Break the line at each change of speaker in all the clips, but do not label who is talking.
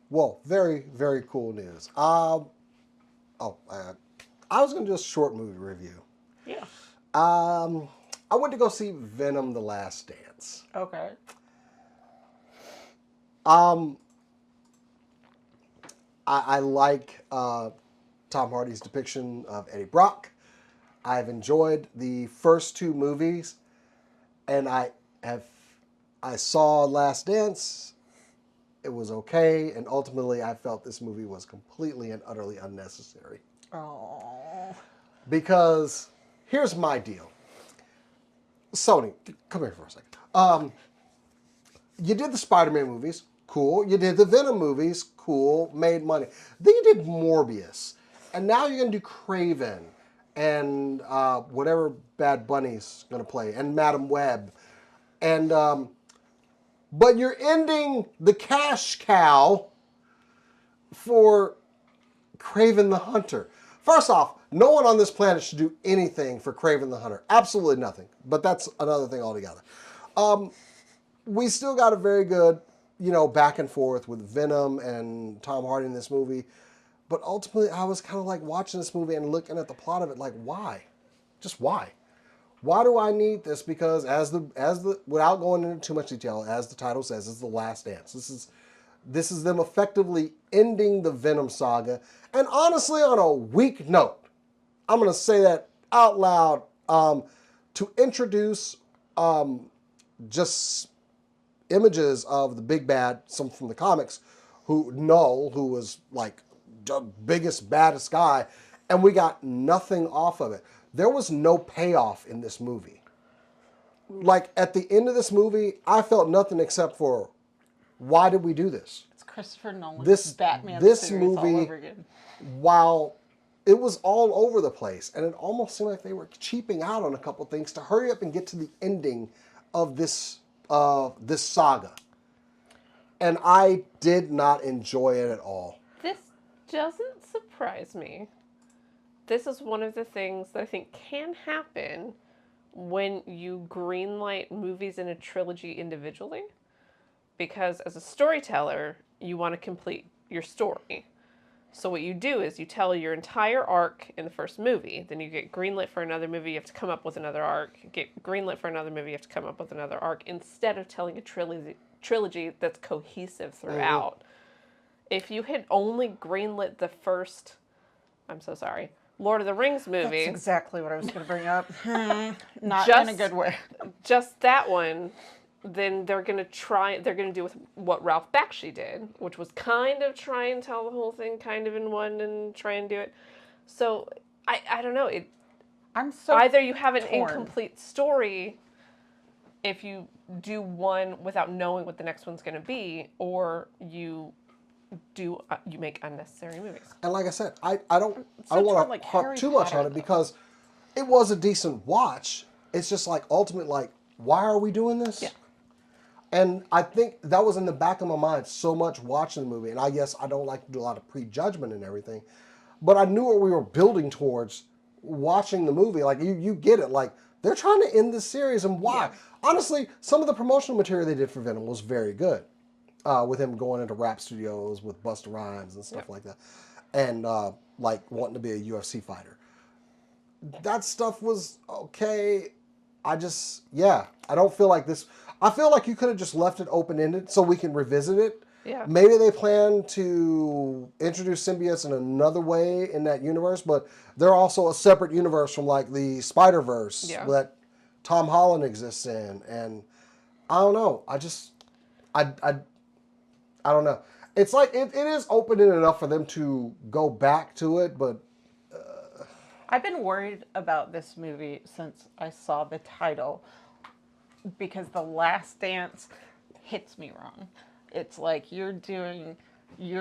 Well, very, very cool news. I was going to do a short movie review.
Yeah.
I went to go see Venom: The Last Dance.
Okay.
I like Tom Hardy's depiction of Eddie Brock. I've enjoyed the first two movies, and I saw Last Dance. It was okay, and ultimately I felt this movie was completely and utterly unnecessary.
Oh.
Because here's my deal. Sony, come here for a second. You did the Spider-Man movies, cool. You did the Venom movies, cool, made money. Then you did Morbius, and now you're gonna do Craven, and whatever Bad Bunny's gonna play, and Madam Web, and but you're ending the cash cow for Craven the Hunter. First off, no one on this planet should do anything for Craven the Hunter. Absolutely nothing. But that's another thing altogether. We still got a very good, back and forth with Venom and Tom Hardy in this movie. But ultimately, I was kind of like watching this movie and looking at the plot of it like, why? Just why? Why do I need this? Because without going into too much detail, as the title says, it's the last dance. This is them effectively ending the Venom saga. And honestly, on a weak note, I'm going to say that out loud, to introduce just images of the big bad, some from the comics, who was like the biggest, baddest guy, and we got nothing off of it. There was no payoff in this movie. Like, at the end of this movie, I felt nothing except for, why did we do this?
It's Christopher Nolan's Batman
this
series
movie,
all over again.
While it was all over the place, and it almost seemed like they were cheaping out on a couple things to hurry up and get to the ending of this saga. And I did not enjoy it at all.
This doesn't surprise me. This is one of the things that I think can happen when you greenlight movies in a trilogy individually. Because as a storyteller, you want to complete your story. So what you do is you tell your entire arc in the first movie. Then you get greenlit for another movie, you have to come up with another arc. Get greenlit for another movie, you have to come up with another arc. Instead of telling a trilogy that's cohesive throughout. Mm-hmm. If you had only greenlit the first, I'm so sorry, Lord of the Rings movie.
That's exactly what I was going to bring up. Not in a good way.
Just that one. Then they're going to do with what Ralph Bakshi did, which was kind of try and tell the whole thing kind of in one and try and do it. So, I don't know.
I'm so
either you have an
torn.
Incomplete story if you do one without knowing what the next one's going to be, or you make unnecessary movies.
And like I said, I don't want to harp too much on it because it was a decent watch. It's just like ultimately, like, why are we doing this?
Yeah.
And I think that was in the back of my mind so much watching the movie. And I guess I don't like to do a lot of prejudgment and everything. But I knew what we were building towards watching the movie. Like, you get it. Like, they're trying to end this series. And why? Yeah. Honestly, some of the promotional material they did for Venom was very good. With him going into rap studios with Busta Rhymes and stuff like that. And, like, wanting to be a UFC fighter. That stuff was okay. I don't feel like this. I feel like you could have just left it open-ended so we can revisit it.
Yeah.
Maybe they plan to introduce symbiotes in another way in that universe, but they're also a separate universe from like the Spider-Verse that Tom Holland exists in. And I don't know. I don't know. It's like it is open-ended enough for them to go back to it, but
I've been worried about this movie since I saw the title because The Last Dance hits me wrong. It's like you're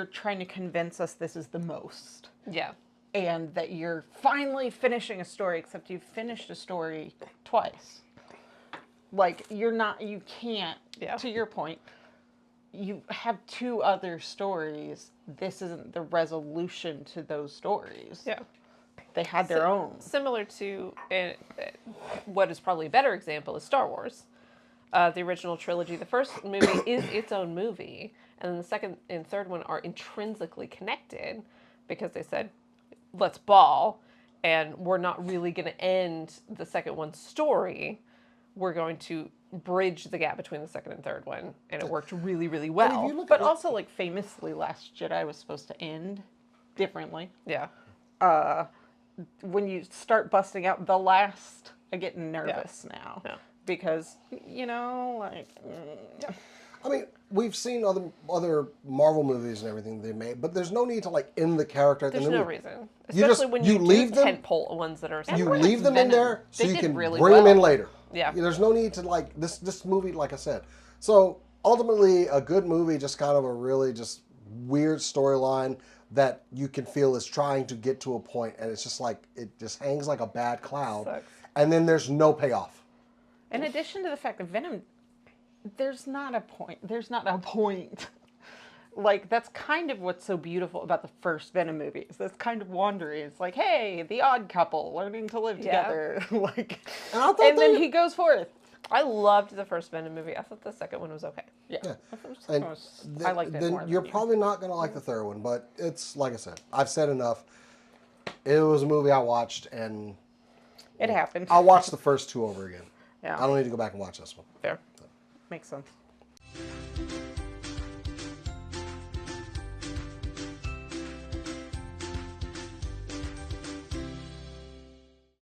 trying to convince us this is the most.
Yeah.
And that you're finally finishing a story, except you've finished a story twice. Like, you can't, to your point, you have two other stories. This isn't the resolution to those stories.
Yeah.
They had their own.
Similar to what is probably a better example is Star Wars. The original trilogy. The first movie is its own movie, and then the second and third one are intrinsically connected because they said, let's ball, and we're not really going to end the second one's story. We're going to bridge the gap between the second and third one, and it worked really, really well.
But also, like, famously, Last Jedi was supposed to end differently.
Yeah.
When you start busting out the last, I get nervous now.
Yeah.
Because, you know, like...
Yeah.
I mean, we've seen other Marvel movies and everything they made, but there's no need to like end the character at the
There's
end
no
of the movie.
reason.
You
Especially
just-
when
you
you
leave
do
them-
tentpole ones that are...
You
when
leave
it's
them in
Venom,
there so
they
you
did
can
really
bring them in
well.
later.
Yeah.
There's no need to like this movie, like I said. So ultimately, a good movie, just kind of a really just weird storyline that you can feel is trying to get to a point, and it's just like it just hangs like a bad cloud,
Sucks.
and then there's no payoff.
In addition to the fact that Venom, there's not a point. There's not a point. Like, that's kind of what's so beautiful about the first Venom movies. That's kind of wandering. It's like, hey, the odd couple learning to live together. Like,
And I thought
and then
they-
he goes forth.
I loved the first Venom movie. I thought the second one was okay.
Yeah.
And
I liked it
then
more.
you're
than you.
probably not gonna like the third one, but it's like I said, I've said enough. It was a movie I watched, and
It happened.
I'll watch the first two over again.
Yeah.
I don't need to go back and watch this one.
Fair.
Makes sense.